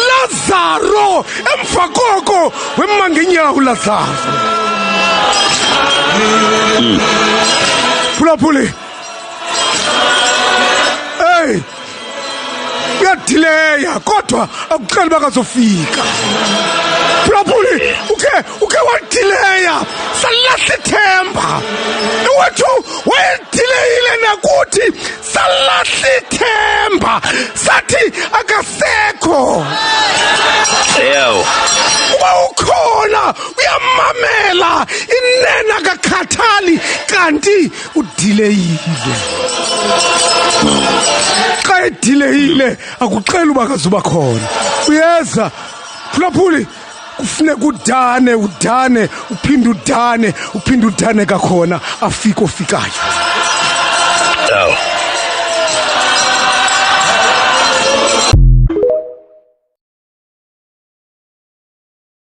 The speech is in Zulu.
Lazaro emva koko wemangenyawo Lazaro. Phulaphuli, hey, uyadileya kodwa akuqali bakazofika. Phulaphuli, uke wadileya salahla ithemba. Wethu wayedileyile nakuthi salahla ithemba, sathi akasekho. Eyo, Uba ukhona uyamamela, inene akakhathali kanti udileyile. Xa edileyile akuxela uba akazuba khona. Uyeza Phulaphuli, kufuneka udane uphinde udane kakhona afike ofikayo.